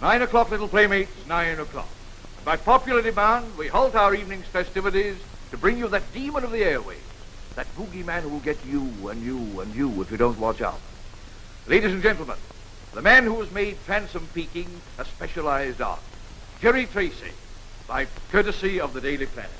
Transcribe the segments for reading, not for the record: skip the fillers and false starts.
9 o'clock, little playmates, 9 o'clock. By popular demand, we halt our evening's festivities to bring you that demon of the airways, that boogeyman who will get you and you and you if you don't watch out. Ladies and gentlemen, the man who has made transom peaking a specialized art, Jerry Tracy, by courtesy of the Daily Planet.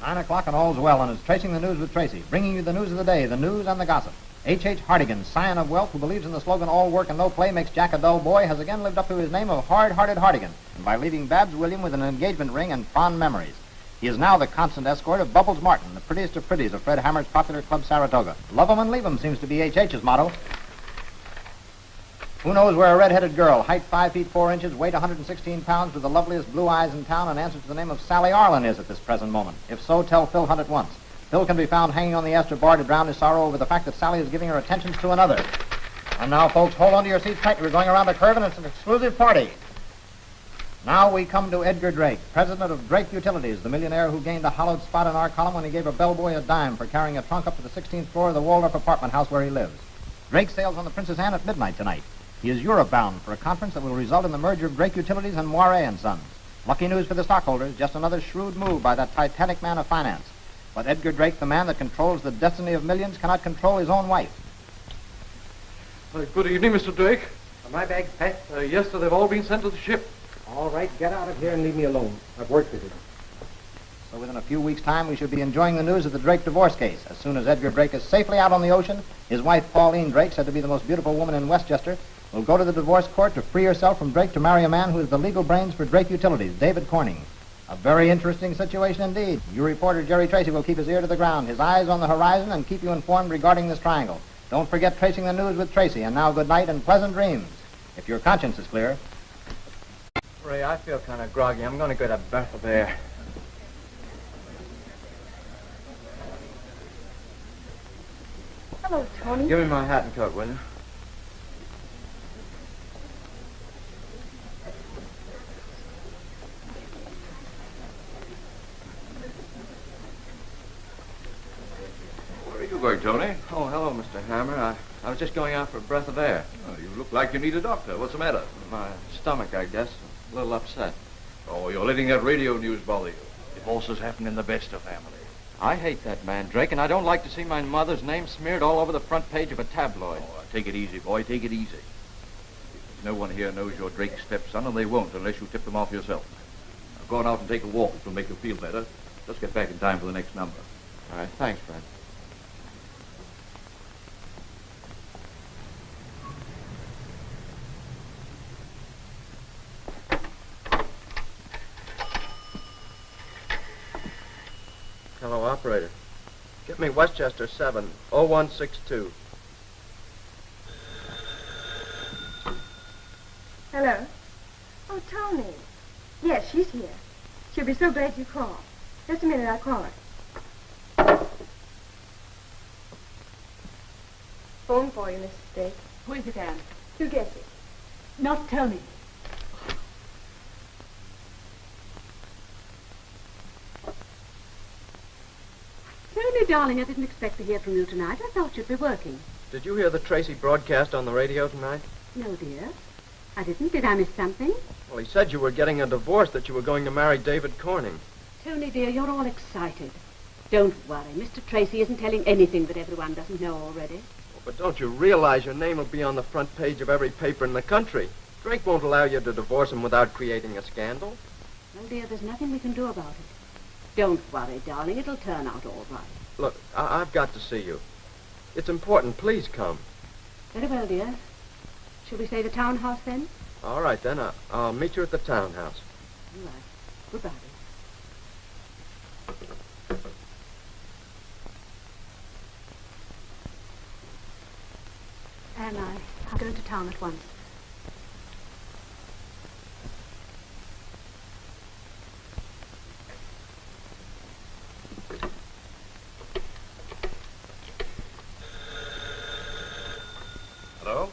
9 o'clock and all's well, and it's Tracing the News with Tracy, bringing you the news of the day, the news and the gossip. H.H. Hartigan, scion of wealth, who believes in the slogan, all work and no play makes Jack a dull boy, has again lived up to his name of hard-hearted Hartigan, and by leaving Babs William with an engagement ring and fond memories. He is now the constant escort of Bubbles Martin, the prettiest of pretties of Fred Hammer's popular club Saratoga. Love 'em and leave 'em seems to be H.H.'s motto. Who knows where a red-headed girl, height 5 feet 4 inches, weight 116 pounds, with the loveliest blue eyes in town and answer to the name of Sally Arlen is at this present moment? If so, tell Phil Hunt at once. Phil can be found hanging on the Astor bar to drown his sorrow over the fact that Sally is giving her attentions to another. And now, folks, hold on to your seats tight. We're going around a curve, and it's an exclusive party. Now we come to Edgar Drake, president of Drake Utilities, the millionaire who gained a hollowed spot in our column when he gave a bellboy a dime for carrying a trunk up to the 16th floor of the Waldorf apartment house where he lives. Drake sails on the Princess Anne at midnight tonight. He is Europe bound for a conference that will result in the merger of Drake Utilities and Moiré and Sons. Lucky news for the stockholders, just another shrewd move by that titanic man of finance. But Edgar Drake, the man that controls the destiny of millions, cannot control his own wife. Good evening, Mr. Drake. Are my bags packed? Yes, sir, they've all been sent to the ship. All right, get out of here and leave me alone. I've work to do. So within a few weeks' time, we should be enjoying the news of the Drake divorce case. As soon as Edgar Drake is safely out on the ocean, his wife, Pauline Drake, said to be the most beautiful woman in Westchester, will go to the divorce court to free herself from Drake to marry a man who is the legal brains for Drake Utilities, David Corning. A very interesting situation indeed. Your reporter, Jerry Tracy, will keep his ear to the ground, his eyes on the horizon, and keep you informed regarding this triangle. Don't forget Tracing the News with Tracy. And now good night and pleasant dreams, if your conscience is clear. Ray, I feel kind of groggy. I'm going to get a breath of air. Hello, Tony. Give me my hat and coat, will you? Where are you going, Tony? Oh, hello, Mr. Hammer. I was just going out for a breath of air. Oh, you look like you need a doctor. What's the matter? My stomach, I guess. A little upset. Oh, you're letting that radio news bother you. Divorces happen in the best of families. I hate that man, Drake, and I don't like to see my mother's name smeared all over the front page of a tabloid. Oh, take it easy, boy. Take it easy. No one here knows you're Drake's stepson, and they won't unless you tip them off yourself. Now, go on out and take a walk. It will make you feel better. Just get back in time for the next number. All right, thanks, Fred. Hello, operator. Get me Westchester 70162. Hello. Oh, Tony. Yes, she's here. She'll be so glad you called. Just a minute, I'll call her. Phone for you, Mrs. Drake. Who is it, Anne? You guess it. Not Tony. Tony, darling, I didn't expect to hear from you tonight. I thought you'd be working. Did you hear the Tracy broadcast on the radio tonight? No, dear. I didn't. Did I miss something? Well, he said you were getting a divorce, that you were going to marry David Corning. Tony, dear, you're all excited. Don't worry. Mr. Tracy isn't telling anything that everyone doesn't know already. Well, but don't you realize your name will be on the front page of every paper in the country? Drake won't allow you to divorce him without creating a scandal. Well, dear, there's nothing we can do about it. Don't worry, darling. It'll turn out all right. Look, I've got to see you. It's important. Please come. Very well, dear. Shall we say the townhouse, then? All right, then. I'll meet you at the townhouse. All right. Goodbye, dear. Anne, I'm going to town at once. Hello?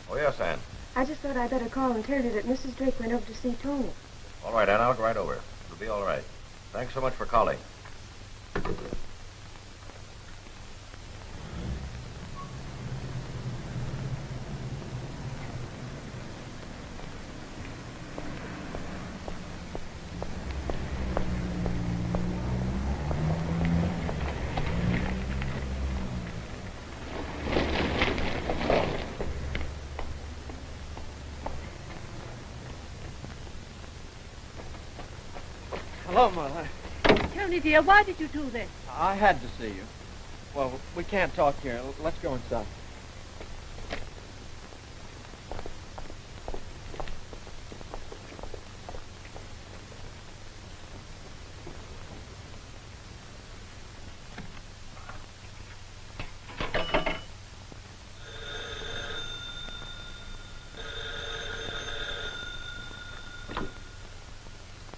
Oh, yes, Anne. I just thought I'd better call and tell you that Mrs. Drake went over to see Tony. All right, Anne, I'll go right over. It'll be all right. Thanks so much for calling. Hello, Mother. Tony, dear, why did you do this? I had to see you. Well, we can't talk here. Let's go inside.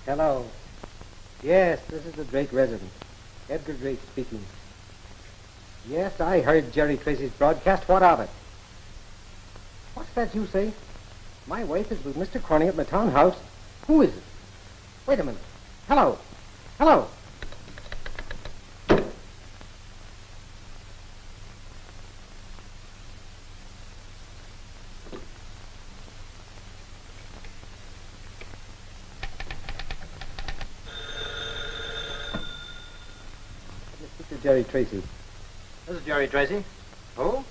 Hello. Yes, this is the Drake residence. Edgar Drake speaking. Yes, I heard Jerry Tracy's broadcast. What of it? What's that you say? My wife is with Mr. Corning at my townhouse. Who is it? Wait a minute. Hello. Hello. Mr. Jerry Tracy. This is Jerry Tracy. Who?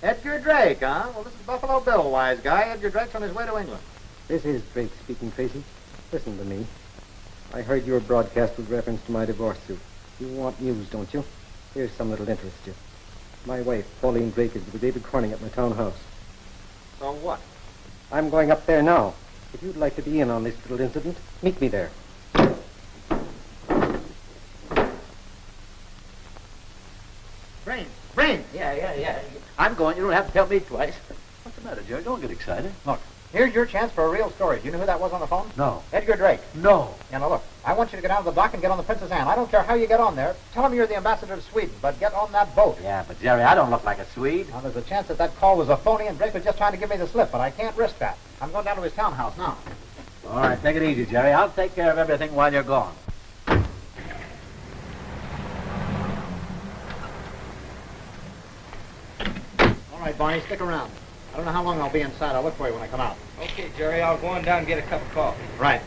Edgar Drake, huh? Well, this is Buffalo Bill, wise guy. Edgar Drake's on his way to England. This is Drake speaking, Tracy. Listen to me. I heard your broadcast with reference to my divorce suit. You want news, don't you? Here's some that'll interest you. My wife, Pauline Drake, is with David Corning at my townhouse. So what? I'm going up there now. If you'd like to be in on this little incident, meet me there. Brain! Yeah. I'm going. You don't have to tell me twice. What's the matter, Jerry? Don't get excited. Look, here's your chance for a real story. Do you know who that was on the phone? No. Edgar Drake. No. Yeah, now look, I want you to get down to the dock and get on the Princess Anne. I don't care how you get on there. Tell him you're the ambassador to Sweden, but get on that boat. Yeah, but Jerry, I don't look like a Swede. Now, there's a chance that that call was a phony and Drake was just trying to give me the slip, but I can't risk that. I'm going down to his townhouse now. All right, take it easy, Jerry. I'll take care of everything while you're gone. All right, Barney, stick around. I don't know how long I'll be inside. I'll look for you when I come out. Okay, Jerry, I'll go on down and get a cup of coffee. Right.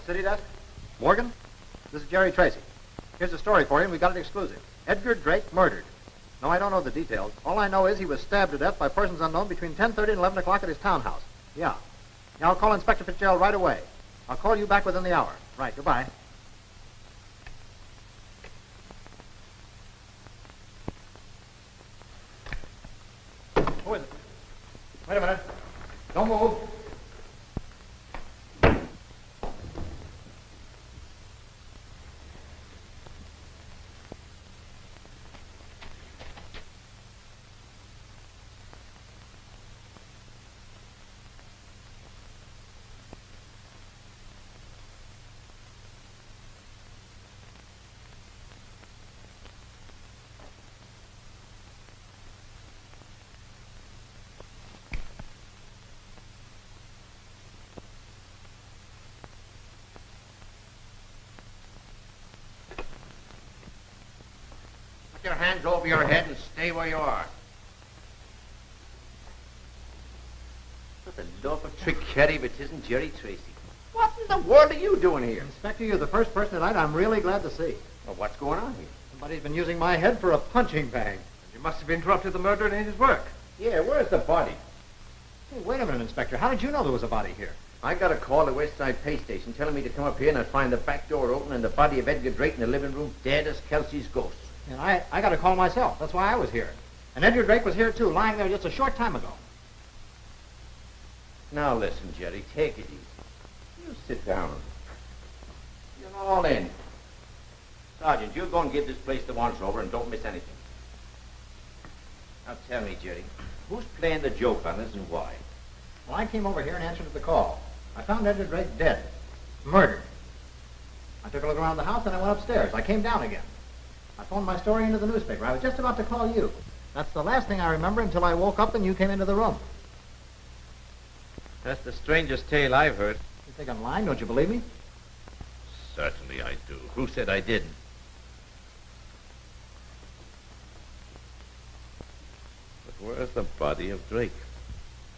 City desk? Morgan? This is Jerry Tracy. Here's a story for you, and we got it exclusive. Edgar Drake murdered. No, I don't know the details. All I know is he was stabbed to death by persons unknown between 10:30 and 11 o'clock at his townhouse. Yeah. Now, I'll call Inspector Fitzgerald right away. I'll call you back within the hour. Right, goodbye. Who is it? Wait a minute. Don't move. Put your hands over your head and stay where you are. What the love of trickery if it isn't Jerry Tracy. What in the world are you doing here? Inspector, you're the first person tonight I'm really glad to see. Well, what's going on here? Somebody's been using my head for a punching bag. You must have interrupted the murderer in his work. Yeah, where's the body? Hey, wait a minute, Inspector. How did you know there was a body here? I got a call at the West Side Pay Station telling me to come up here and I'd find the back door open and the body of Edgar Drake in the living room dead as Kelsey's ghost. And I got a call myself. That's why I was here. And Edgar Drake was here, too, lying there just a short time ago. Now listen, Jerry, take it easy. You sit down. You're all in. Sergeant, you go and give this place the once-over and don't miss anything. Now tell me, Jerry, who's playing the joke on us and why? Well, I came over here and answered the call. I found Edgar Drake dead. Murdered. I took a look around the house and I went upstairs. I came down again. I phoned my story into the newspaper. I was just about to call you. That's the last thing I remember until I woke up and you came into the room. That's the strangest tale I've heard. You think I'm lying? Don't you believe me? Certainly I do. Who said I didn't? But where's the body of Drake?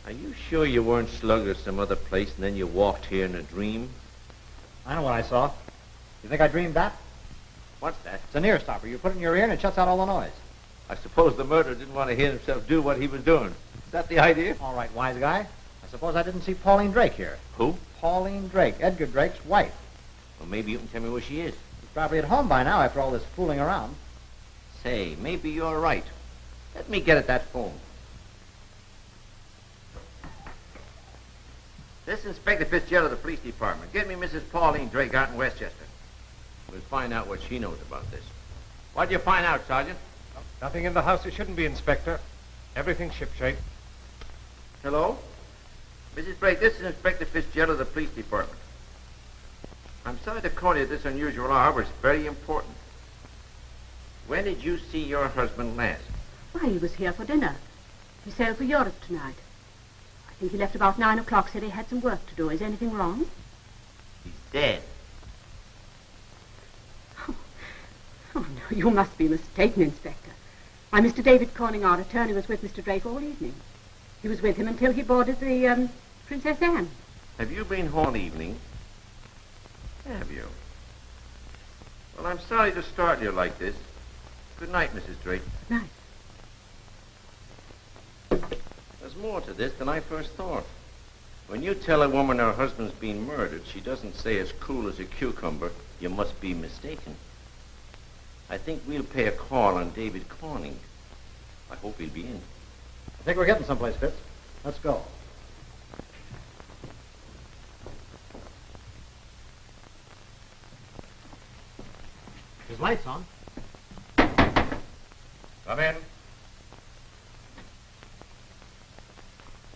Are you sure you weren't slugged at some other place and then you walked here in a dream? I know what I saw. You think I dreamed that? What's that? It's an ear stopper. You put it in your ear and it shuts out all the noise. I suppose the murderer didn't want to hear himself do what he was doing. Is that the idea? All right, wise guy. I suppose I didn't see Pauline Drake here. Who? Pauline Drake, Edgar Drake's wife. Well, maybe you can tell me where she is. She's probably at home by now after all this fooling around. Say, maybe you're right. Let me get at that phone. This is Inspector Fitzgerald of the police department. Get me Mrs. Pauline Drake out in Westchester. We'll find out what she knows about this. What'd you find out, Sergeant? Nothing in the house it shouldn't be, Inspector. Everything's shipshape. Hello? Mrs. Drake, this is Inspector Fitzgerald of the police department. I'm sorry to call you at this unusual hour, but it's very important. When did you see your husband last? Why, he was here for dinner. He sailed for Europe tonight. I think he left about 9 o'clock, said he had some work to do. Is anything wrong? He's dead. Oh, no, you must be mistaken, Inspector. Why, Mr. David Corning, our attorney, was with Mr. Drake all evening. He was with him until he boarded the, Princess Anne. Have you been home all evening? Have you? Well, I'm sorry to start you like this. Good night, Mrs. Drake. Good night. There's more to this than I first thought. When you tell a woman her husband's been murdered, she doesn't say as cool as a cucumber, you must be mistaken. I think we'll pay a call on David Corning. I hope he'll be in. I think we're getting someplace, Fitz. Let's go. His light's on. Come in.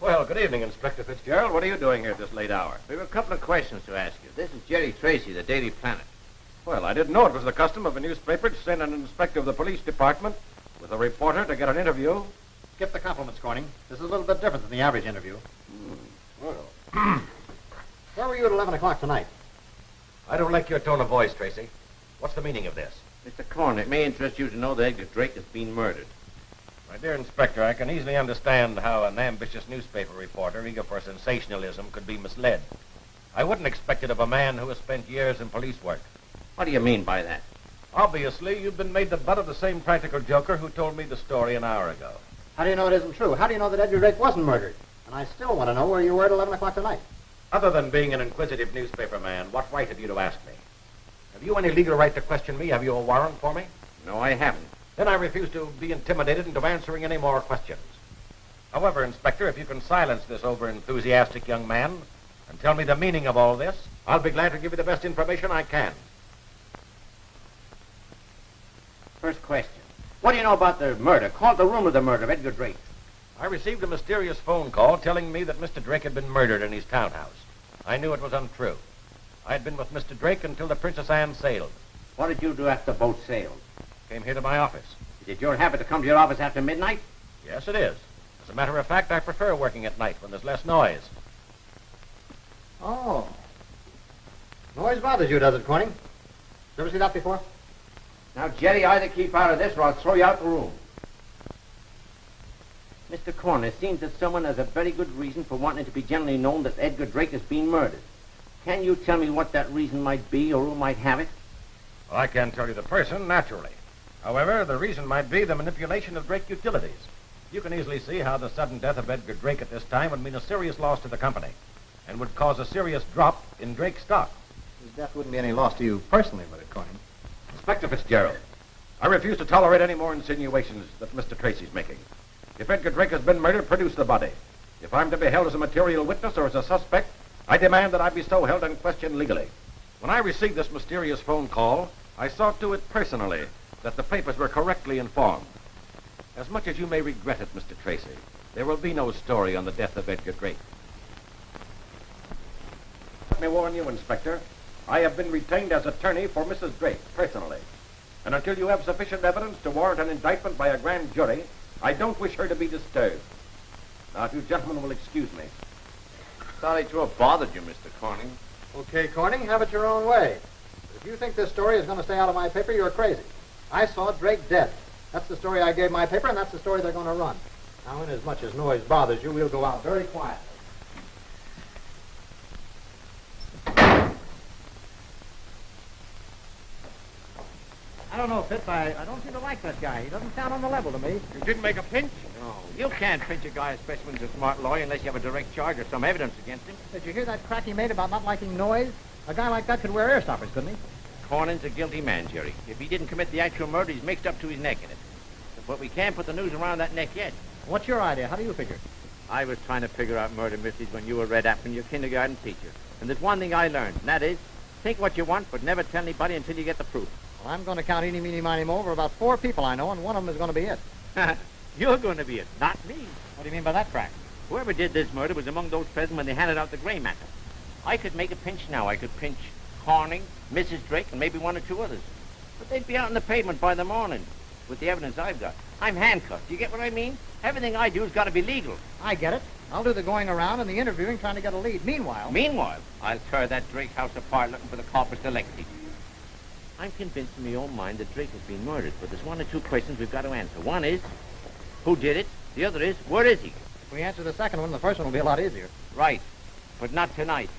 Well, good evening, Inspector Fitzgerald. What are you doing here at this late hour? We have a couple of questions to ask you. This is Jerry Tracy, the Daily Planet. Well, I didn't know it was the custom of a newspaper to send an inspector of the police department with a reporter to get an interview. Skip the compliments, Corning. This is a little bit different than the average interview. Well, Where were you at 11 o'clock tonight? I don't like your tone of voice, Tracy. What's the meaning of this? Mr. Corning, it may interest you to know that Edgar Drake has been murdered. My dear Inspector, I can easily understand how an ambitious newspaper reporter eager for sensationalism could be misled. I wouldn't expect it of a man who has spent years in police work. What do you mean by that? Obviously, you've been made the butt of the same practical joker who told me the story an hour ago. How do you know it isn't true? How do you know that Edgar Drake wasn't murdered? And I still want to know where you were at 11 o'clock tonight. Other than being an inquisitive newspaper man, what right have you to ask me? Have you any legal right to question me? Have you a warrant for me? No, I haven't. Then I refuse to be intimidated into answering any more questions. However, Inspector, if you can silence this over-enthusiastic young man and tell me the meaning of all this, I'll be glad to give you the best information I can. First question. What do you know about the murder? Called the rumor of the murder of Edgar Drake. I received a mysterious phone call telling me that Mr. Drake had been murdered in his townhouse. I knew it was untrue. I had been with Mr. Drake until the Princess Anne sailed. What did you do after the boat sailed? Came here to my office. Is it your habit to come to your office after midnight? Yes, it is. As a matter of fact, I prefer working at night when there's less noise. Oh. Noise bothers you, does it, Corning? You ever see that before? Now, Jerry, either keep out of this or I'll throw you out the room. Mr. Corner, it seems that someone has a very good reason for wanting it to be generally known that Edgar Drake has been murdered. Can you tell me what that reason might be or who might have it? Well, I can't tell you the person, naturally. However, the reason might be the manipulation of Drake Utilities. You can easily see how the sudden death of Edgar Drake at this time would mean a serious loss to the company and would cause a serious drop in Drake's stock. His death wouldn't be any loss to you personally, would it, Corning? Inspector Fitzgerald, I refuse to tolerate any more insinuations that Mr. Tracy's making. If Edgar Drake has been murdered, produce the body. If I'm to be held as a material witness or as a suspect, I demand that I be so held and questioned legally. When I received this mysterious phone call, I saw to it personally that the papers were correctly informed. As much as you may regret it, Mr. Tracy, there will be no story on the death of Edgar Drake. Let me warn you, Inspector, I have been retained as attorney for Mrs. Drake, personally. And until you have sufficient evidence to warrant an indictment by a grand jury, I don't wish her to be disturbed. Now, if you gentlemen will excuse me. Sorry to have bothered you, Mr. Corning. Okay, Corning, have it your own way. But if you think this story is going to stay out of my paper, you're crazy. I saw Drake dead. That's the story I gave my paper, and that's the story they're going to run. Now, inasmuch as noise bothers you, we'll go out very quietly. I don't know, Fitz. I don't seem to like that guy. He doesn't sound on the level to me. You didn't make a pinch? No, you can't pinch a guy, especially when he's a smart lawyer, unless you have a direct charge or some evidence against him. Did you hear that crack he made about not liking noise? A guy like that could wear ear stoppers, couldn't he? Cornyn's a guilty man, Jerry. If he didn't commit the actual murder, he's mixed up to his neck in it. But we can't put the noose around that neck yet. What's your idea? How do you figure? I was trying to figure out murder mysteries when you were Red Apple, your kindergarten teacher. And there's one thing I learned, and that is, think what you want, but never tell anybody until you get the proof. Well, I'm going to count eeny, meeny, miny, mo over about 4 people I know, and one of them is going to be it. You're going to be it, not me. What do you mean by that, crack? Whoever did this murder was among those present when they handed out the gray matter. I could make a pinch now. I could pinch Corning, Mrs. Drake, and maybe 1 or 2 others. But they'd be out on the pavement by the morning with the evidence I've got. I'm handcuffed. Do you get what I mean? Everything I do has got to be legal. I get it. I'll do the going around and the interviewing trying to get a lead. Meanwhile, I'll tear that Drake house apart looking for the corpus delicti. I'm convinced in my own mind that Drake has been murdered, but there's 1 or 2 questions we've got to answer. One is, who did it? The other is, where is he? if we answer the second one, the first one will be a lot easier. Right, but not tonight.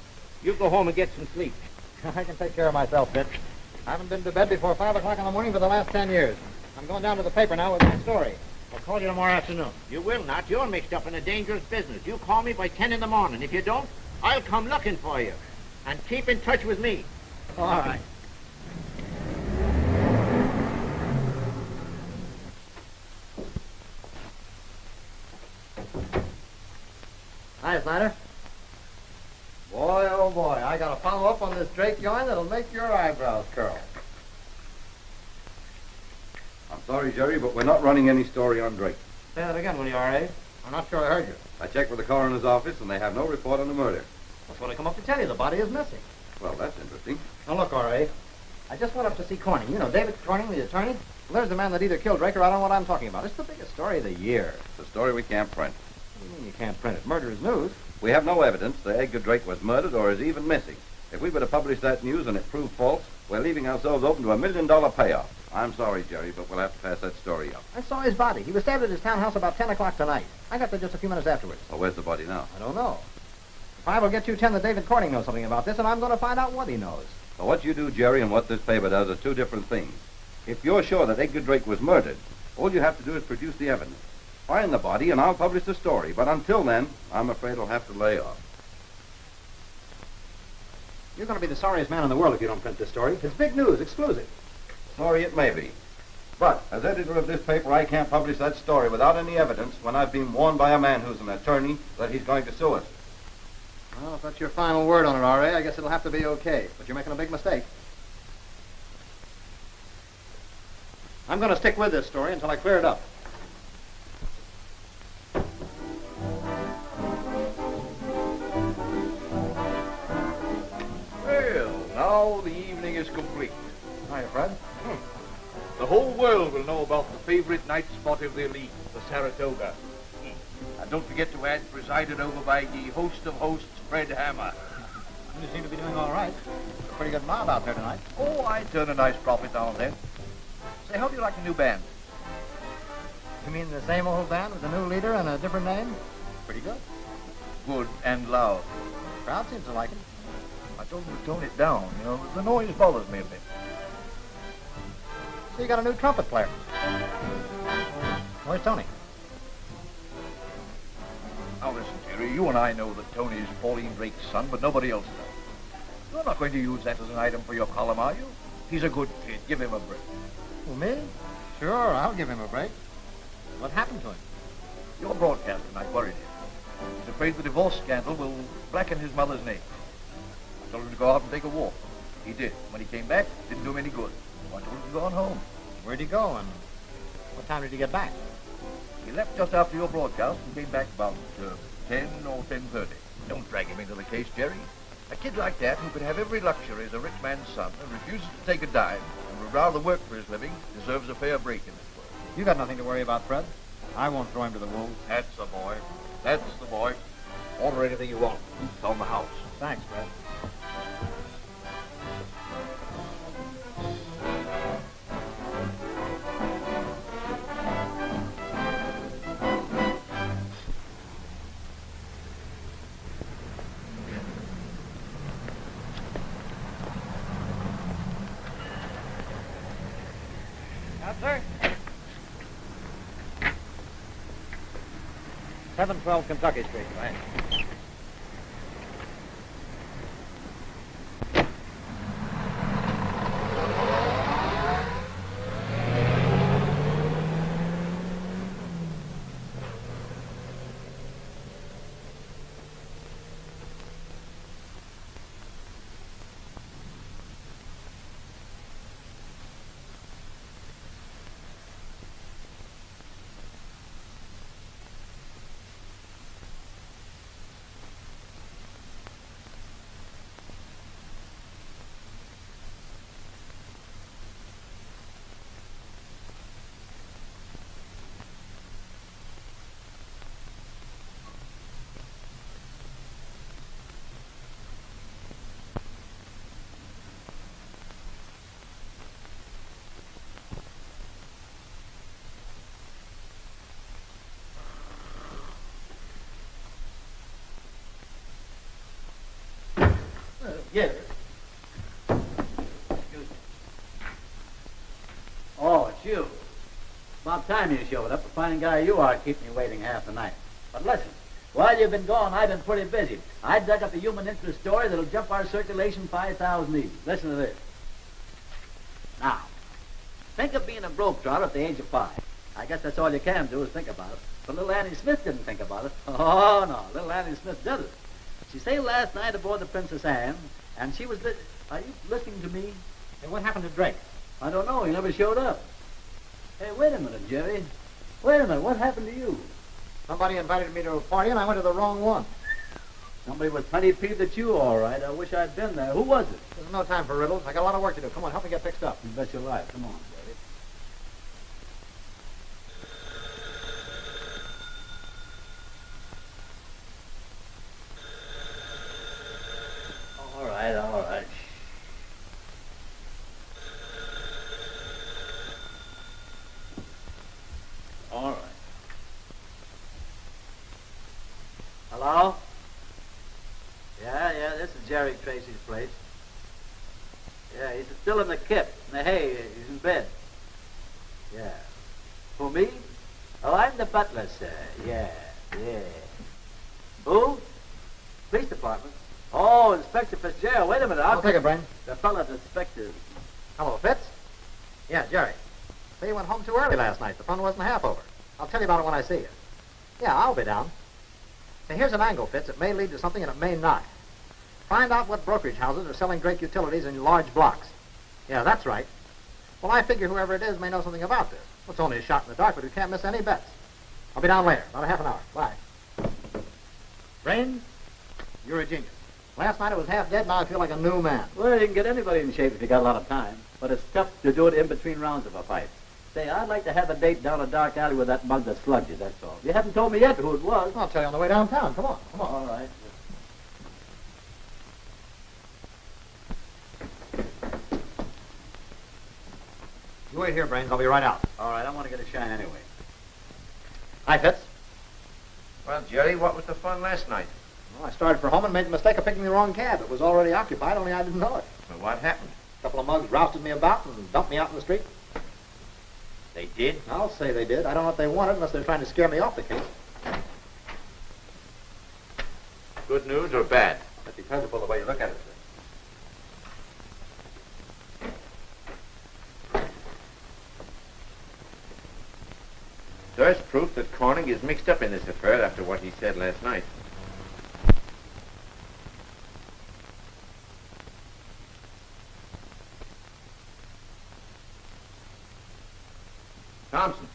You go home and get some sleep. I can take care of myself, Fitz. I haven't been to bed before 5 o'clock in the morning for the last 10 years. I'm going down to the paper now with my story. I'll call you tomorrow afternoon. You will not. You're mixed up in a dangerous business. You call me by 10 in the morning. If you don't, I'll come looking for you. And keep in touch with me. All right. Hi, Snyder. Boy, oh boy, I got to follow up on this Drake yarn that'll make your eyebrows curl. I'm sorry, Jerry, but we're not running any story on Drake. Say that again, will you, R.A.? I'm not sure I heard you. I checked with the coroner's office, and they have no report on the murder. That's what I come up to tell you. The body is missing. Well, that's interesting. Now, look, R.A., I just went up to see Corning. You know, David Corning, the attorney? Well, there's the man that either killed Drake or I don't know what I'm talking about. It's the biggest story of the year. It's a story we can't print. What do you mean you can't print it? Murder is news. We have no evidence that Edgar Drake was murdered or is even missing. If we were to publish that news and it proved false, we're leaving ourselves open to $1 million payoff. I'm sorry, Jerry, but we'll have to pass that story up. I saw his body. He was stabbed at his townhouse about 10 o'clock tonight. I got there just a few minutes afterwards. Well, where's the body now? I don't know. 5 will get you 10 that David Corning knows something about this, and I'm going to find out what he knows. Well, what you do, Jerry, and what this paper does are two different things. If you're sure that Edgar Drake was murdered, all you have to do is produce the evidence. Find the body, and I'll publish the story. But until then, I'm afraid I'll have to lay off. You're going to be the sorriest man in the world if you don't print this story. It's big news, exclusive. Sorry it may be. But, as editor of this paper, I can't publish that story without any evidence when I've been warned by a man who's an attorney that he's going to sue us. Well, if that's your final word on it, R.A., I guess it'll have to be okay. But you're making a big mistake. I'm going to stick with this story until I clear it up. Well, now the evening is complete. Hi, Fred. The whole world will know about the favorite night spot of the elite, the Saratoga. And don't forget to add presided over by the host of hosts, Fred Hammer. You seem to be doing all right. It's a pretty good mob out there tonight. Oh, I turn a nice profit now and then. Say, how do you like the new band? You mean the same old band with a new leader and a different name? Pretty good. Good and loud. The crowd seems to like it. I told them to tone it down. You know, the noise bothers me a bit. So you got a new trumpet player. Where's Tony? Now listen, Jerry, you and I know that Tony is Pauline Drake's son, but nobody else does. You're not going to use that as an item for your column, are you? He's a good kid. Give him a break. Well, me? Sure, I'll give him a break. What happened to him? Your broadcast tonight worried him. He's afraid the divorce scandal will blacken his mother's name. I told him to go out and take a walk. He did. When he came back, it didn't do him any good. So I told him to go on home. Where'd he go, and what time did he get back? He left just after your broadcast and came back about 10 or 10:30. Don't drag him into the case, Jerry. A kid like that, who could have every luxury as a rich man's son and refuses to take a dime and would rather work for his living, deserves a fair break in this world. You got nothing to worry about, Fred. I won't throw him to the wolves. That's the boy. That's the boy. Order anything you want. It's on the house. Thanks, Fred. Sir? 712 Kentucky Street, right? Yes. Oh, it's you. About time you showed up. A fine guy you are, keeping me waiting half the night. But listen, while you've been gone, I've been pretty busy. I dug up a human interest story that'll jump our circulation 5,000 easy. Listen to this. Now, think of being a broke trotter at the age of 5. I guess that's all you can do is think about it. But little Annie Smith didn't think about it. Oh, no, little Annie Smith did it. She sailed last night aboard the Princess Anne, and she was... Are you listening to me? Hey, what happened to Drake? I don't know. He never showed up. Hey, wait a minute, Jerry. Wait a minute. What happened to you? Somebody invited me to a party, and I went to the wrong one. Somebody was plenty peeved at you, all right. I wish I'd been there. Who was it? There's no time for riddles. I got a lot of work to do. Come on, help me get fixed up. You bet your life. Come on, Jerry. All right, all right. All right. Hello? place. Yeah, he's still in the kip. In the hay, he's in bed. Yeah. Who, me? Oh, I'm the butler, sir. Yeah. Who? Police department. Oh, Inspector Fitzgerald. Wait a minute. I'll take it, Brain. The fellow Inspector. Hello, Fitz. Yeah, Jerry. So you went home too early last night. The fun wasn't half over. I'll tell you about it when I see you. Yeah, I'll be down. See, here's an angle, Fitz. It may lead to something and it may not. Find out what brokerage houses are selling Drake utilities in large blocks. Yeah, that's right. Well, I figure whoever it is may know something about this. Well, it's only a shot in the dark, but we can't miss any bets. I'll be down later, about a half an hour. Bye. Brain, you're a genius. Last night I was half dead, now I feel like a new man. Well, you can get anybody in shape if you got a lot of time. But it's tough to do it in between rounds of a fight. Say, I'd like to have a date down a dark alley with that mug that slugged you, that's all. You haven't told me yet who it was. I'll tell you on the way downtown. Come on. All right. You wait here, Brains. I'll be right out. All right, I want to get a shine anyway. Hi, Fitz. Well, Jerry, what was the fun last night? Well, I started for home and made the mistake of picking the wrong cab. It was already occupied, only I didn't know it. Well, what happened? A couple of mugs rousted me about and dumped me out in the street. They did? I'll say they did. I don't know what they wanted unless they're trying to scare me off the case. Good news or bad? That depends upon the way you look at it, sir. There's proof that Corning is mixed up in this affair after what he said last night. Thompson,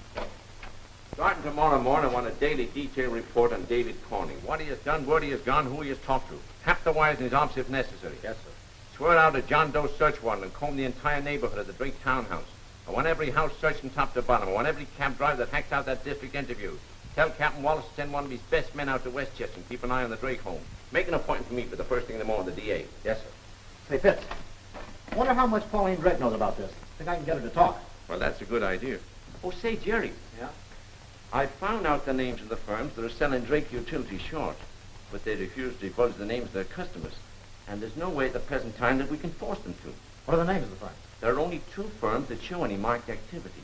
starting tomorrow morning, I want a daily detail report on David Corning. What he has done, where he has gone, who he has talked to. Tap the wires in his office if necessary. Yes, sir. Swear out a John Doe search warrant and comb the entire neighborhood of the Drake townhouse. I want every house searched from top to bottom. I want every cab driver that hacked out that district interview. Tell Captain Wallace to send one of his best men out to Westchester and keep an eye on the Drake home. Make an appointment for me for the first thing in the morning with the DA. Yes, sir. Say, Fitz, I wonder how much Pauline Drake knows about this. Think I can get her to talk? Well, that's a good idea. Oh, say, Jerry. Yeah? I found out the names of the firms that are selling Drake utilities short, but they refuse to divulge the names of their customers. And there's no way at the present time that we can force them to. What are the names of the firms? There are only two firms that show any marked activity.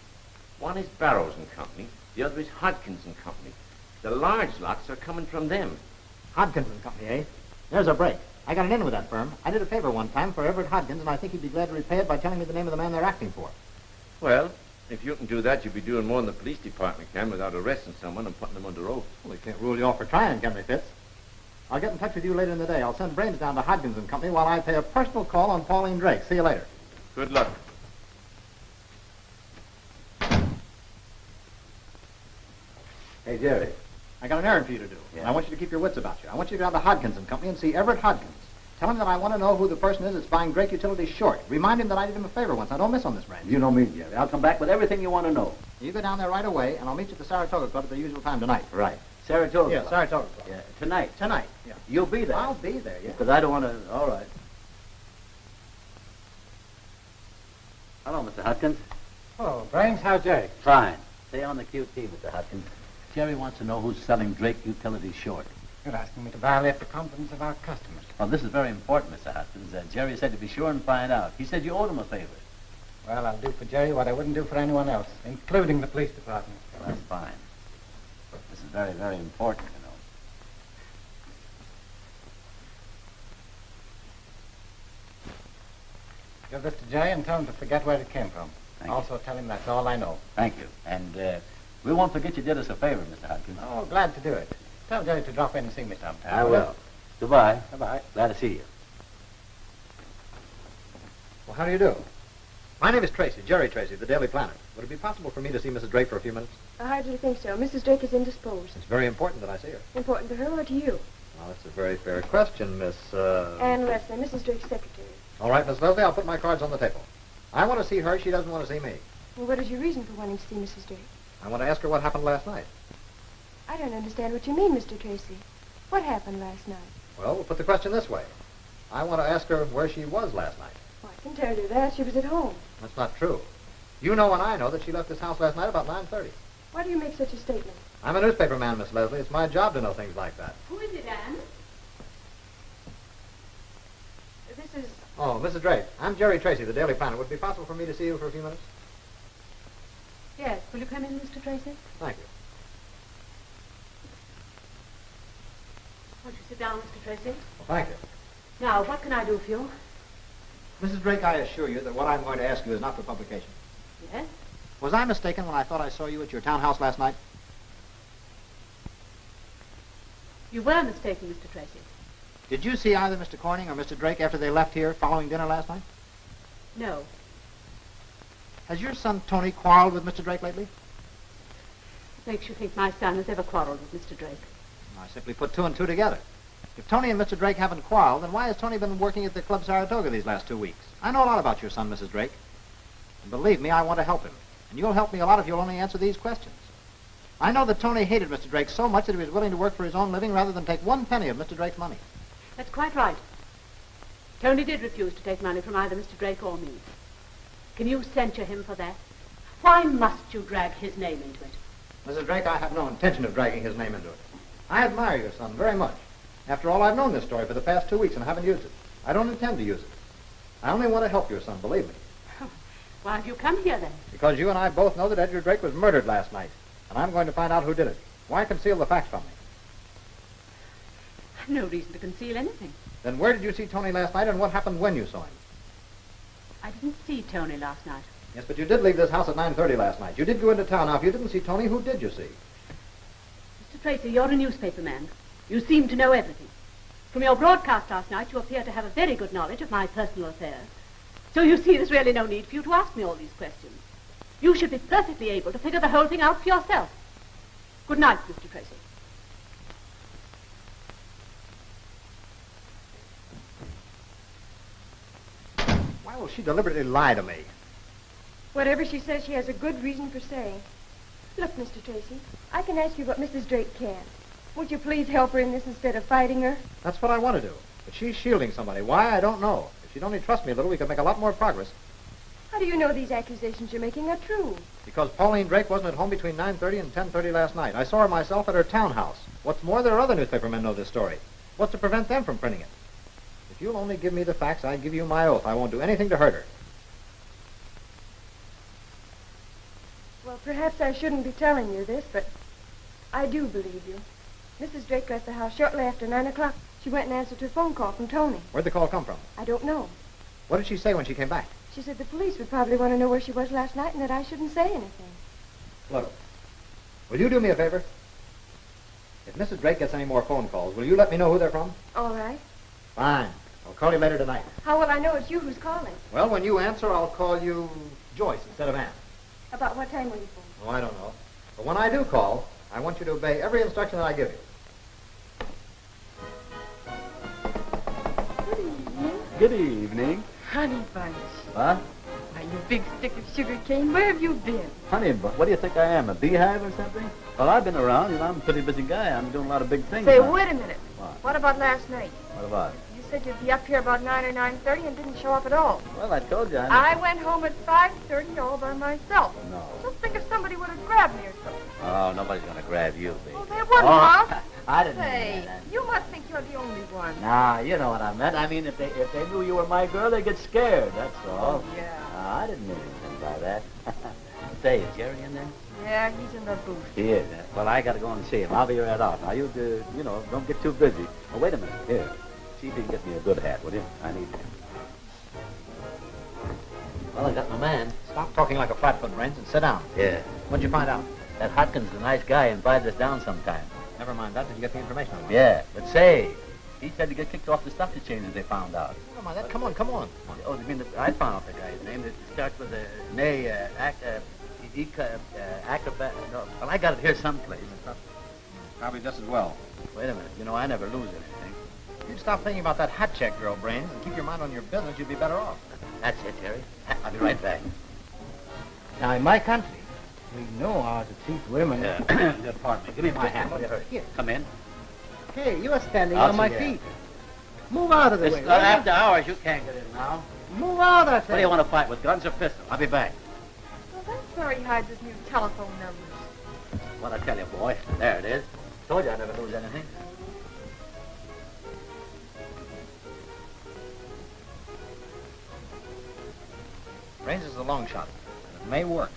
One is Barrows and Company. The other is Hodkins and Company. The large lots are coming from them. Hodkins and Company, eh? There's a break. I got an in with that firm. I did a favor one time for Everett Hodkins, and I think he'd be glad to repay it by telling me the name of the man they're acting for. Well, if you can do that, you'll be doing more than the police department can without arresting someone and putting them under oath. Well, they can't rule you off for trying, can they, Fitz? I'll get in touch with you later in the day. I'll send Brains down to Hodkins and Company while I pay a personal call on Pauline Drake. See you later. Good luck. Hey, Jerry. I got an errand for you to do. Yeah. And I want you to keep your wits about you. I want you to go down to Hodkins and Company and see Everett Hodkins. Tell him that I want to know who the person is that's buying Drake Utilities short. Remind him that I did him a favor once. Now, don't miss on this, Brains. You know me, Jerry. I'll come back with everything you want to know. You go down there right away, and I'll meet you at the Saratoga Club at the usual time tonight. Right. Saratoga. Yeah, Saratoga Club. Yeah, tonight. Tonight, yeah. You'll be there. I'll be there, yeah. Because I don't want to... All right. Hello, Mr. Hodkins. Oh, Brains, how's Jerry? Fine. Stay on the QT, Mr. Hodkins. Jerry wants to know who's selling Drake Utilities short. You're asking me to violate the confidence of our customers. Well, this is very important, Mr. Hodkins. Jerry said to be sure and find out. He said you owed him a favor. Well, I'll do for Jerry what I wouldn't do for anyone else, including the police department. Well, that's fine. This is very, very important, you know. Give this to Jerry and tell him to forget where it came from. Thank Also tell him that's all I know. Thank you. And we won't forget you did us a favor, Mr. Hodkins. Oh, glad to do it. Tell Jerry to drop in and see me sometime. I will. Goodbye. Goodbye. Glad to see you. Well, how do you do? My name is Tracy, Jerry Tracy, the Daily Planet. Would it be possible for me to see Mrs. Drake for a few minutes? I hardly think so. Mrs. Drake is indisposed. It's very important that I see her. Important to her or to you? Well, that's a very fair question, Miss, Anne Leslie, Mrs. Drake's secretary. All right, Miss Leslie, I'll put my cards on the table. I want to see her. She doesn't want to see me. Well, what is your reason for wanting to see Mrs. Drake? I want to ask her what happened last night. I don't understand what you mean, Mr. Tracy. What happened last night? Well, we'll put the question this way. I want to ask her where she was last night. Well, I can tell you that. She was at home. That's not true. You know and I know that she left this house last night about 9:30. Why do you make such a statement? I'm a newspaper man, Miss Leslie. It's my job to know things like that. Who is it, Anne? This is Oh, Mrs. Drake, I'm Jerry Tracy, the Daily Planet. Would it be possible for me to see you for a few minutes? Yes. Will you come in, Mr. Tracy? Thank you. Won't you sit down, Mr. Tracy? Well, thank you. Now, what can I do for you? Mrs. Drake, I assure you that what I'm going to ask you is not for publication. Yes? Was I mistaken when I thought I saw you at your townhouse last night? You were mistaken, Mr. Tracy. Did you see either Mr. Corning or Mr. Drake after they left here following dinner last night? No. Has your son Tony quarreled with Mr. Drake lately? What makes you think my son has ever quarreled with Mr. Drake? I simply put two and two together. If Tony and Mr. Drake haven't quarreled, then why has Tony been working at the Club Saratoga these last 2 weeks? I know a lot about your son, Mrs. Drake. And believe me, I want to help him. And you'll help me a lot if you'll only answer these questions. I know that Tony hated Mr. Drake so much that he was willing to work for his own living rather than take 1 penny of Mr. Drake's money. That's quite right. Tony did refuse to take money from either Mr. Drake or me. Can you censure him for that? Why must you drag his name into it? Mrs. Drake, I have no intention of dragging his name into it. I admire your son very much. After all, I've known this story for the past 2 weeks and haven't used it. I don't intend to use it. I only want to help your son, believe me. Why have you come here, then? Because you and I both know that Edgar Drake was murdered last night. And I'm going to find out who did it. Why conceal the facts from me? I've no reason to conceal anything. Then where did you see Tony last night and what happened when you saw him? I didn't see Tony last night. Yes, but you did leave this house at 9:30 last night. You did go into town. Now, if you didn't see Tony, who did you see? Mr. Tracy, you're a newspaper man. You seem to know everything. From your broadcast last night, you appear to have a very good knowledge of my personal affairs. So you see, there's really no need for you to ask me all these questions. You should be perfectly able to figure the whole thing out for yourself. Good night, Mr. Tracy. Why will she deliberately lie to me? Whatever she says, she has a good reason for saying. Look, Mr. Tracy, I can ask you what Mrs. Drake can't. Won't you please help her in this instead of fighting her? That's what I want to do. But she's shielding somebody. Why, I don't know. If she'd only trust me a little, we could make a lot more progress. How do you know these accusations you're making are true? Because Pauline Drake wasn't at home between 9:30 and 10:30 last night. I saw her myself at her townhouse. What's more, there are other newspapermen know this story. What's to prevent them from printing it? If you'll only give me the facts, I give you my oath. I won't do anything to hurt her. Well, perhaps I shouldn't be telling you this, but I do believe you. Mrs. Drake left the house shortly after 9 o'clock. She went and answered her phone call from Tony. Where'd the call come from? I don't know. What did she say when she came back? She said the police would probably want to know where she was last night and that I shouldn't say anything. Look, will you do me a favor? If Mrs. Drake gets any more phone calls, will you let me know who they're from? All right. Fine. I'll call you later tonight. How will I know it's you who's calling? Well, when you answer, I'll call you Joyce instead of Ann. About what time will you phone? Oh, I don't know. But when I do call, I want you to obey every instruction that I give you. Good evening. Good evening. Honey Bunch. What? Why, you big stick of sugar cane, where have you been? Honey, but what do you think I am, a beehive or something? Well, I've been around. You know, I'm a pretty busy guy. I'm doing a lot of big things. Say, now. wait a minute. What about last night? What about? You said you'd be up here about 9 or 9:30 and didn't show up at all. Well, I told you. I went home at 5:30 all by myself. No. Just think if somebody would have grabbed me or something. Oh, nobody's going to grab you, baby. Oh, there wasn't, Oh, Bob. I didn't Say, mean that. you must think you're the only one. Nah, you know what I meant. I mean, if they knew you were my girl, they'd get scared, that's all. Oh, yeah. I didn't mean anything by that. Say, is Jerry in there? Yeah, he's in the booth. He is. Well, I got to go and see him. I'll be right off. Now, you know, don't get too busy. Oh, wait a minute. Here. See if you can get me a good hat, will you? I need it. Well, I got my man. Stop talking like a flatfoot, Brains, and sit down. Yeah. What'd you find out? That Hotkins is a nice guy and invited us down sometime. Never mind that. Did you get the information on it? Yeah, but say, he said to get kicked off the stock exchange as they found out. Never mind that. Come on, come on. Oh, you mean that I found out the guy's name? It starts with a acrobat. No, well, I got it here someplace. Probably just as well. Wait a minute. You know, I never lose anything. If you'd stop thinking about that hat check, girl, Brains, and keep your mind on your business, you'd be better off. That's it, Jerry. I'll be right back. Now, in my country, we know how to treat women. Pardon me. Give me my hat. What do you hurt? Here. Come in. Hey, you are standing I'll on my see you. feet. Move out of the It's way. not after hours. You can't get in now. Move out, I What do say. you want to fight with, guns or pistols? I'll be back. Well, that's where he hides his new telephone numbers. What I tell you, boy. There it is. Told you I never lose anything. a long shot, and it may work.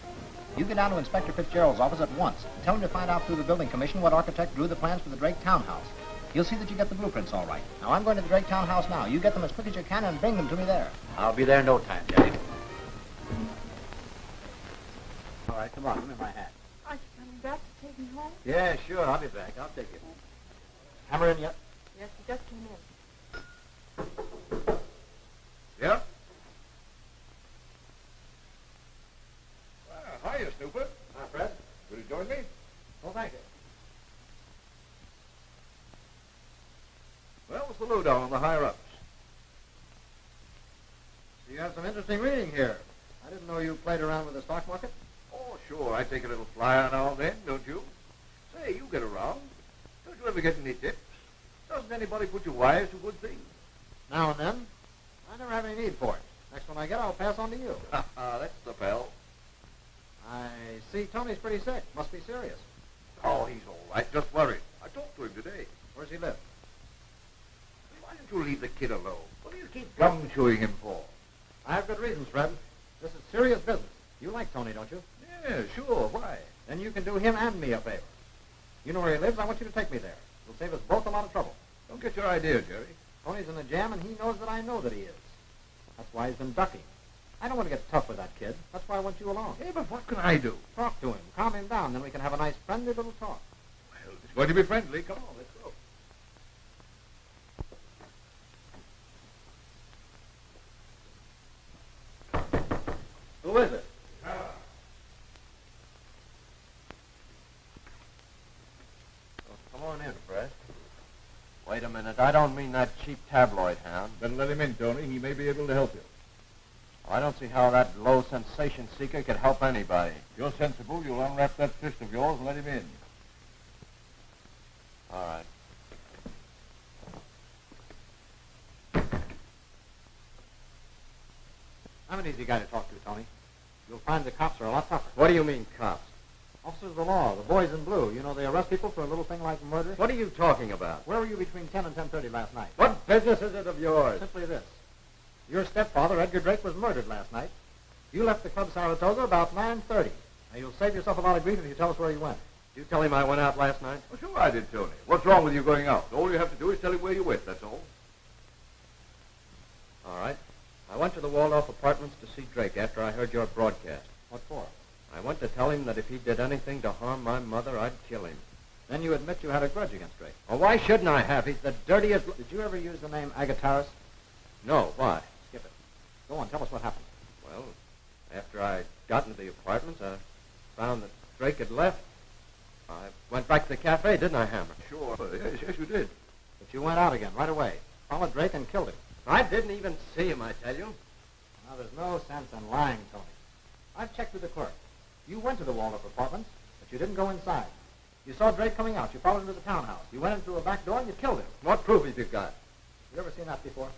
You get down to Inspector Fitzgerald's office at once and tell him to find out through the building commission what architect drew the plans for the Drake townhouse. He'll see that you get the blueprints all right. Now, I'm going to the Drake townhouse now. You get them as quick as you can and bring them to me there. I'll be there in no time, Jerry. All right, come on, give me my hat. Aren't you coming back to take me home? Yeah, sure, I'll be back. I'll take you. Hammer in yet? Yes, he just came in. Yeah? Hiya, Snooper. Hi, Fred. Will you join me? Oh, thank you. Well, what's the lowdown on the higher-ups? You have some interesting reading here. I didn't know you played around with the stock market. Oh, sure. I take a little flyer now and then, don't you? Say, you get around. Don't you ever get any tips? Doesn't anybody put you wise to good things? Now and then. I never have any need for it. Next one I get, I'll pass on to you. That's the pal. I see Tony's pretty sick. Must be serious. Oh, he's all right. Just worried. I talked to him today. Where's he live? Why don't you leave the kid alone? What do you keep gum-chewing him for? I have good reasons, Fred. This is serious business. You like Tony, don't you? Yeah, sure. Why? Then you can do him and me a favor. You know where he lives. I want you to take me there. It'll save us both a lot of trouble. Don't get your idea, Jerry. Tony's in a jam, and he knows that I know that he is. That's why he's been ducking. I don't want to get tough with that kid. That's why I want you along. Hey, but what can I do? Talk to him. Calm him down. Then we can have a nice, friendly little talk. Well, it's going to be friendly. Come on, let's go. Who is it? Come on in, Fred. Wait a minute. I don't mean that cheap tabloid hound. Then let him in, Tony. He may be able to help you. I don't see how that low sensation seeker could help anybody. If you're sensible, you'll unwrap that fist of yours and let him in. All right. I'm an easy guy to talk to, Tony. You'll find the cops are a lot tougher. What do you mean, cops? Officers of the law, the boys in blue. You know, they arrest people for a little thing like murder. What are you talking about? Where were you between 10 and 10:30 last night? What business is it of yours? Simply this. Your stepfather, Edgar Drake, was murdered last night. You left the Club Saratoga about 9:30. Now, you'll save yourself a lot of grief if you tell us where you went. You tell him I went out last night? Well, sure I did, Tony. What's wrong with you going out? All you have to do is tell him where you went, that's all. All right. I went to the Waldorf Apartments to see Drake after I heard your broadcast. What for? I went to tell him that if he did anything to harm my mother, I'd kill him. Then you admit you had a grudge against Drake. Well, why shouldn't I have? He's the dirtiest... Did you ever use the name Agataris? No, why? Skip it. Go on, tell us what happened. Well, after I got into the apartments, I found that Drake had left. I went back to the cafe, didn't I, Hammer? Sure. Yes, you did. But you went out again, right away. Followed Drake and killed him. I didn't even see him, I tell you. Now, there's no sense in lying, Tony. I've checked with the clerk. You went to the Waldorf Apartments, but you didn't go inside. You saw Drake coming out. You followed him to the townhouse. You went in through a back door and you killed him. What proof have you got? You ever seen that before?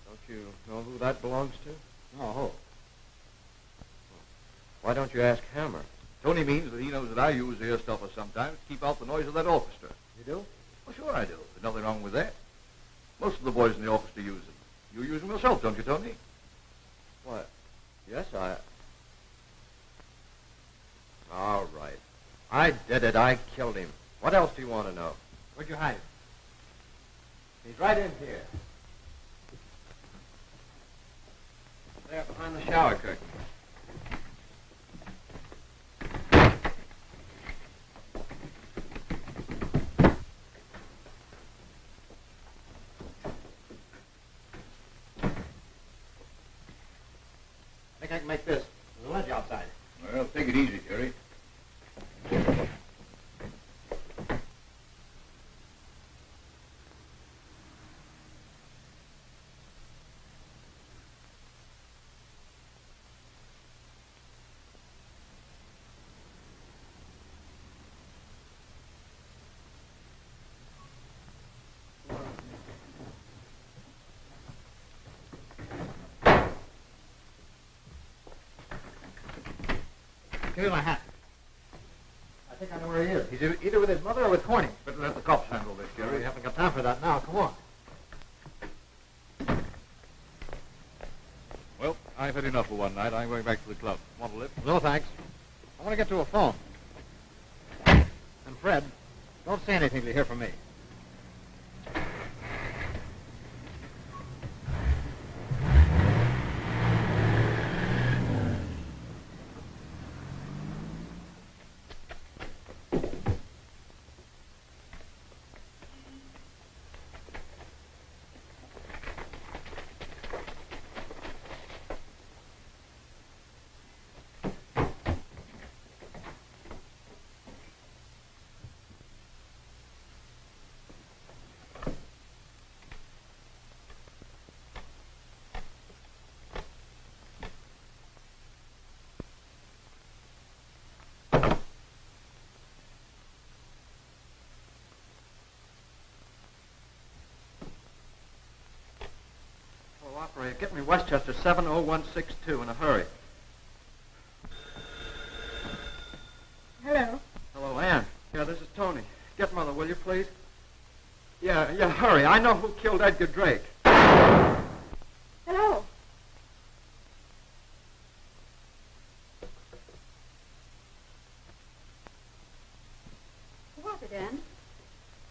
Don't you know who that belongs to? No, who? Why don't you ask Hammer? Tony means that he knows that I use ear stuffer sometimes to keep out the noise of that orchestra. You do? Well, sure I do. There's nothing wrong with that. Most of the boys in the orchestra use them. You use them yourself, don't you, Tony? What? Yes, I... All right. I did it. I killed him. What else do you want to know? Where'd you hide him? He's right in here. There, behind the shower curtain. I think I can make this. There's a ledge outside. Well, take it easy, Jerry. Give me my hat. I think think I know where he is. He's either with his mother or with Corning. Better let the cops handle this, We Jerry. haven't got time for that now. Come on. Well, I've had enough for one night. I'm going back to the club. Want to lift? No, thanks. I want to get to a phone. And Fred, don't say anything till you hear from me. Operator, get me Westchester 70162 in a hurry. Hello. Hello, Ann. Yeah, this is Tony. Get Mother, will you, please? Yeah, hurry. I know who killed Edgar Drake. Hello. Who was it, Anne?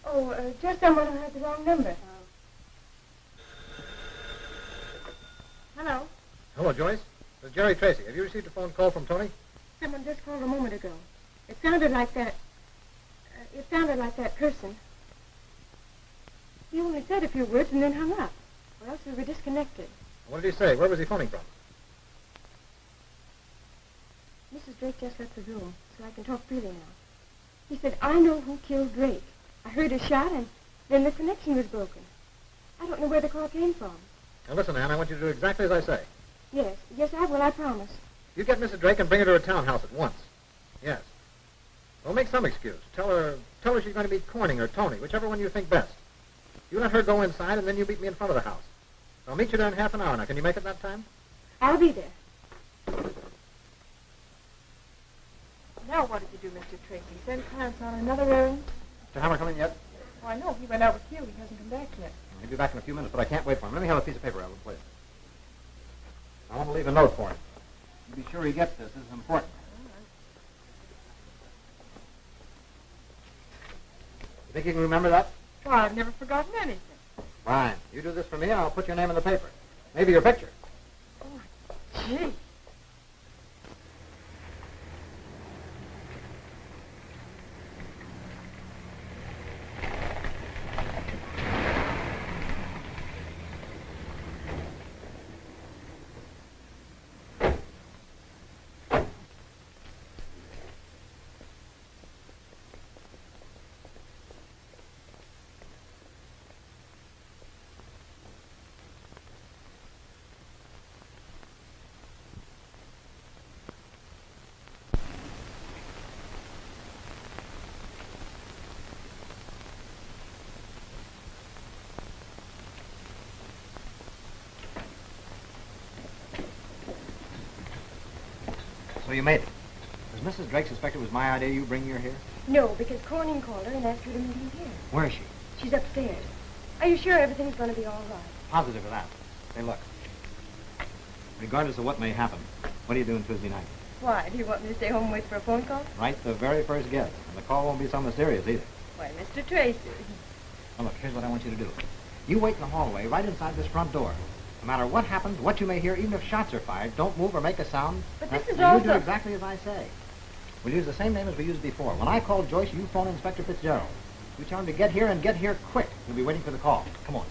Oh, just someone who had the wrong number. Hello. Hello, Joyce. This is Jerry Tracy. Have you received a phone call from Tony? Someone just called a moment ago. It sounded like that. It sounded like that person. He only said a few words and then hung up, or else we were disconnected. What did he say? Where was he phoning from? Mrs. Drake just left the room, so I can talk freely now. He said, I know who killed Drake. I heard a shot, and then the connection was broken. I don't know where the call came from. Now, listen, Ann, I want you to do exactly as I say. Yes, I will, I promise. You get Mrs. Drake and bring her to her townhouse at once. Yes. Well, make some excuse. Tell her she's going to meet Corning or Tony, whichever one you think best. You let her go inside, and then you meet me in front of the house. I'll meet you there in half an hour. Now, can you make it that time? I'll be there. Now what did you do, Mr. Tracy? Send Clarence on another errand? Mr. Hammer coming yet? Oh, I know. He went out with you. He hasn't come back yet. He'll be back in a few minutes, but I can't wait for him. Let me have a piece of paper, Ellen, please. I want to leave a note for him. You be sure he gets this. This is important. You think you can remember that? Well, I've never forgotten anything. Fine. You do this for me, and I'll put your name in the paper. Maybe your picture. Oh, gee. So you made it. Does Mrs. Drake suspect it was my idea you bring her here? No, because Corning called her and asked her to meet him here. Where is she? She's upstairs. Are you sure everything's going to be all right? Positive of that. Hey, look. Regardless of what may happen, what are you doing Tuesday night? Why? Do you want me to stay home and wait for a phone call? Right, the very first guess. And the call won't be so mysterious either. Why, Mr. Tracy. Now, look, here's what I want you to do. You wait in the hallway right inside this front door. No matter what happens, what you may hear, even if shots are fired, don't move or make a sound. But this is you also... do exactly as I say. We'll use the same name as we used before. When I call Joyce, you phone Inspector Fitzgerald. You tell him to get here and get here quick. He'll be waiting for the call. Come on.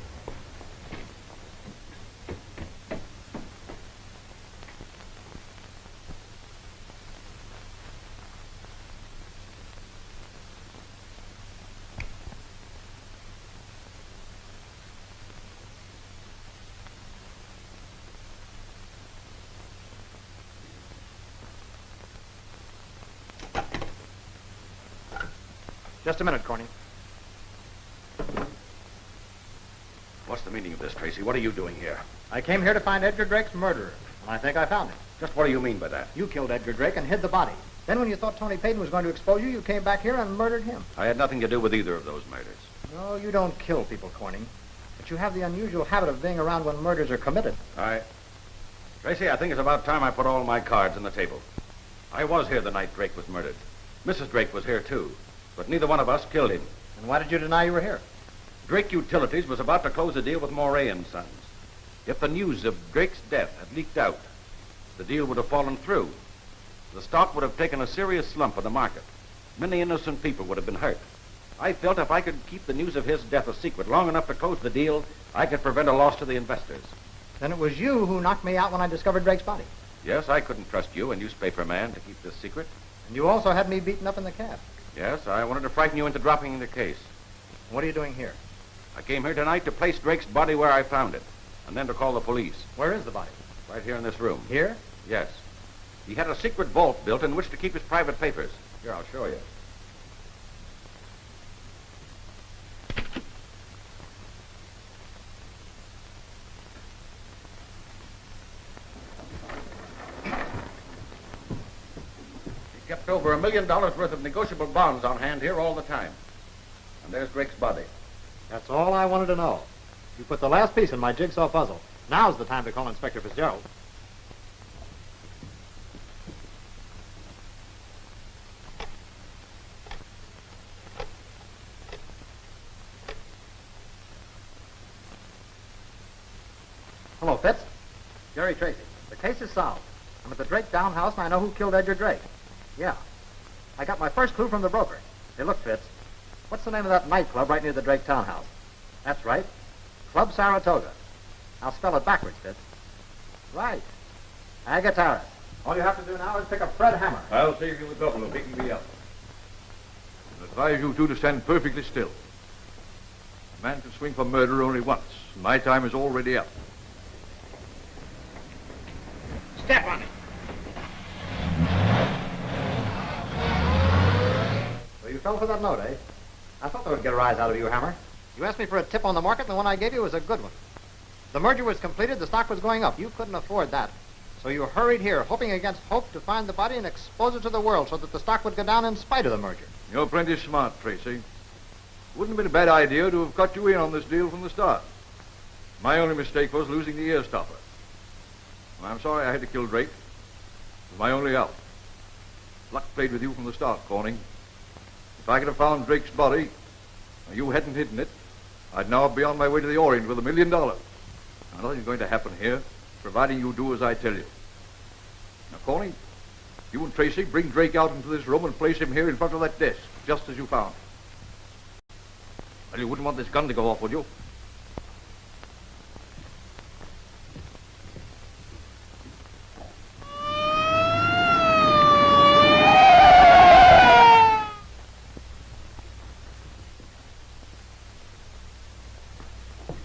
Just a minute, Corning. What's the meaning of this, Tracy? What are you doing here? I came here to find Edgar Drake's murderer, and I think I found him. Just what do you mean by that? You killed Edgar Drake and hid the body. Then when you thought Tony Payton was going to expose you, you came back here and murdered him. I had nothing to do with either of those murders. No, you don't kill people, Corning. But you have the unusual habit of being around when murders are committed. Tracy, I think it's about time I put all my cards on the table. I was here the night Drake was murdered. Mrs. Drake was here, too. But neither one of us killed him. And why did you deny you were here? Drake Utilities was about to close a deal with Moray and Sons. If the news of Drake's death had leaked out, the deal would have fallen through. The stock would have taken a serious slump in the market. Many innocent people would have been hurt. I felt if I could keep the news of his death a secret long enough to close the deal, I could prevent a loss to the investors. Then it was you who knocked me out when I discovered Drake's body. Yes, I couldn't trust you, a newspaper man, to keep this secret. And you also had me beaten up in the cab. Yes, I wanted to frighten you into dropping the case. What are you doing here? I came here tonight to place Drake's body where I found it, and then to call the police. Where is the body? Right here in this room. Here? Yes. He had a secret vault built in which to keep his private papers. Here, I'll show you. He kept over $1 million worth of negotiable bonds on hand here all the time. And there's Drake's body. That's all I wanted to know. You put the last piece in my jigsaw puzzle. Now's the time to call Inspector Fitzgerald. Hello, Fitz. Jerry Tracy. The case is solved. I'm at the Drake Down House, and I know who killed Edgar Drake. Yeah. I got my first clue from the broker. Hey, look, Fitz. What's the name of that nightclub right near the Drake Townhouse? That's right. Club Saratoga. I'll spell it backwards, Fitz. Right. Agatara. All you have to do now is pick up Fred Hammer. I'll save you the trouble of picking me up. I advise you two to stand perfectly still. A man can swing for murder only once. My time is already up. Step on it. So you fell for that note, eh? I thought they would get a rise out of you, Hammer. You asked me for a tip on the market, and the one I gave you was a good one. The merger was completed, the stock was going up. You couldn't afford that. So you hurried here, hoping against hope to find the body and expose it to the world so that the stock would go down in spite of the merger. You're plenty smart, Tracy. Wouldn't have been a bad idea to have cut you in on this deal from the start. My only mistake was losing the ear stopper. I'm sorry I had to kill Drake. It was my only out. Luck played with you from the start, Corning. If I could have found Drake's body, and you hadn't hidden it, I'd now be on my way to the Orient with $1 million. Now, nothing's going to happen here, providing you do as I tell you. Now, Corning, you and Tracy bring Drake out into this room and place him here in front of that desk, just as you found. Well, you wouldn't want this gun to go off, would you?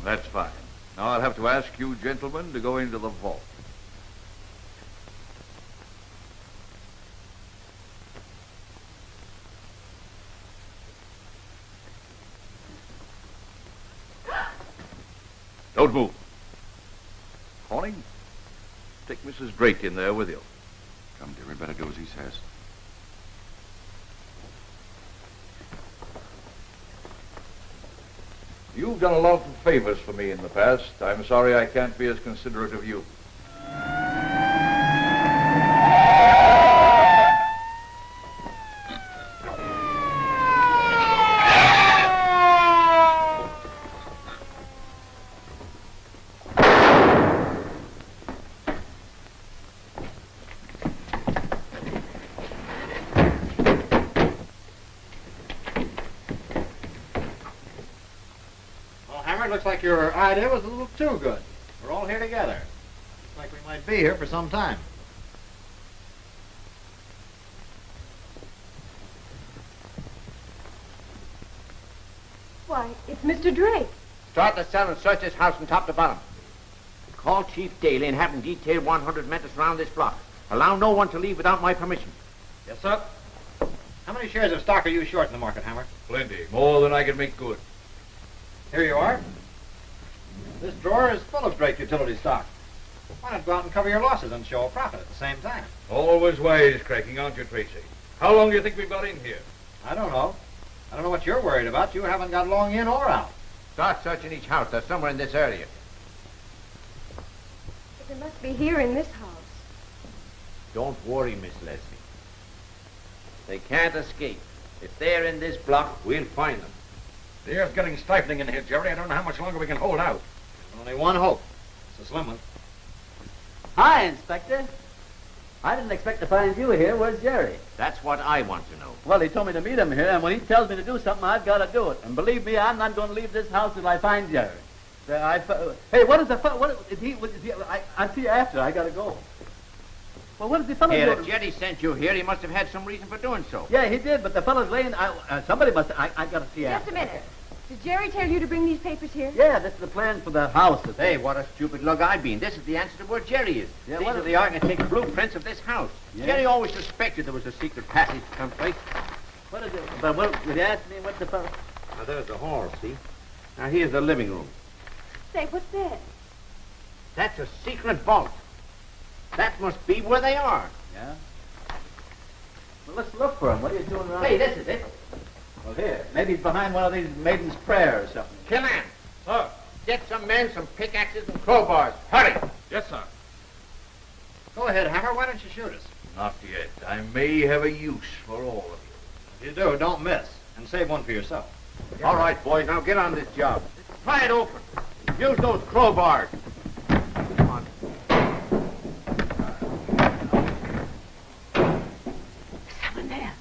That's fine. Now I'll have to ask you gentlemen to go into the vault. Don't move. Corning, take Mrs. Drake in there with you. Come, dear, we better do as he says. You've done a lot of favors for me in the past. I'm sorry I can't be as considerate of you. Looks like your idea was a little too good. We're all here together. Looks like we might be here for some time. Why, it's Mr. Drake. Start the cell and search this house from top to bottom. Call Chief Daly and have him detail 100 men to surround this block. Allow no one to leave without my permission. Yes, sir. How many shares of stock are you short in the market, Hammer? Plenty. More than I can make good. Here you are. This drawer is full of Drake Utility stock. Why not go out and cover your losses and show a profit at the same time? Always wisecracking, aren't you, Tracy? How long do you think we've got in here? I don't know. I don't know what you're worried about. You haven't got long in or out. Start searching each house. They're somewhere in this area. But they must be here in this house. Don't worry, Miss Leslie. They can't escape. If they're in this block, we'll find them. The air's getting stifling in here, Jerry. I don't know how much longer we can hold out. There's only one hope. It's a slim one. Hi, Inspector. I didn't expect to find you here. Where's Jerry? That's what I want to know. Well, he told me to meet him here, and when he tells me to do something, I've got to do it. And believe me, I'm not going to leave this house till I find Jerry. Hey, what is the I'll see you after. I got to go. Well, what is the fellow Here, doing? if Jetty sent you here, he must have had some reason for doing so. Yeah, he did, but the fellow's laying... somebody must... I got to see Just after. a minute. Did Jerry tell you to bring these papers here? Yeah, this is the plan for the house. Hey, what a stupid lug I've been. This is the answer to where Jerry is. Yeah, These what are is- the architect's blueprints of this house. Yeah. Jerry always suspected there was a secret passage someplace. What is it? But would you ask me what the fellow... Now, there's the hall, see? Now, here's the living room. Say, what's that? That's a secret vault. That must be where they are. Yeah? Well, let's look for him. What are you doing around Hey, this is it. Well, here. Maybe he's behind one of these maiden's prayer or something. Killan. Sir. Get some men, some pickaxes and crowbars. Hurry. Yes, sir. Go ahead, Hammer. Why don't you shoot us? Not yet. I may have a use for all of If you do, don't miss. And save one for yourself. All right, boys, now get on this job. Pry it open. Use those crowbars. Come on. Someone there.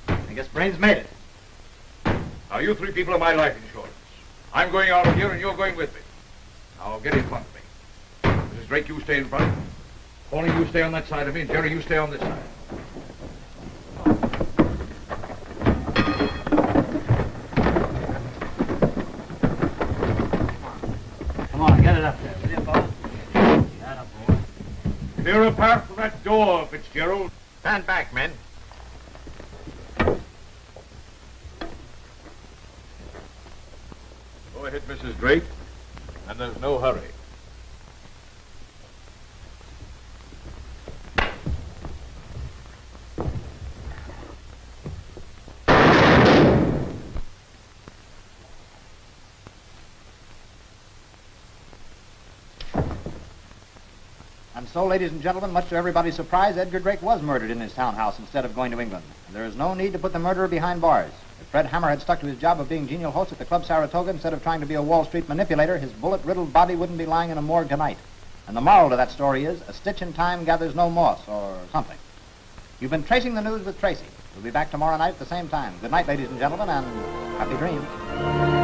I guess Brains made it. Now, you three people are my life insurance. I'm going out of here, and you're going with me. Now, get in front of me. Mrs. Drake, you stay in front. Paulie, you stay on that side of me, and Jerry, you stay on this side. Come on, get it up there, will you, fellas? That up, boy. Clear apart from that door, Fitzgerald. Stand back, men. Go ahead, Mrs. Drake. And there's no hurry. And so, ladies and gentlemen, much to everybody's surprise, Edgar Drake was murdered in his townhouse instead of going to England. And there is no need to put the murderer behind bars. If Fred Hammer had stuck to his job of being genial host at the Club Saratoga instead of trying to be a Wall Street manipulator, his bullet-riddled body wouldn't be lying in a morgue tonight. And the moral to that story is, a stitch in time gathers no moss, or something. You've been tracing the news with Tracy. We'll be back tomorrow night at the same time. Good night, ladies and gentlemen, and happy dreams.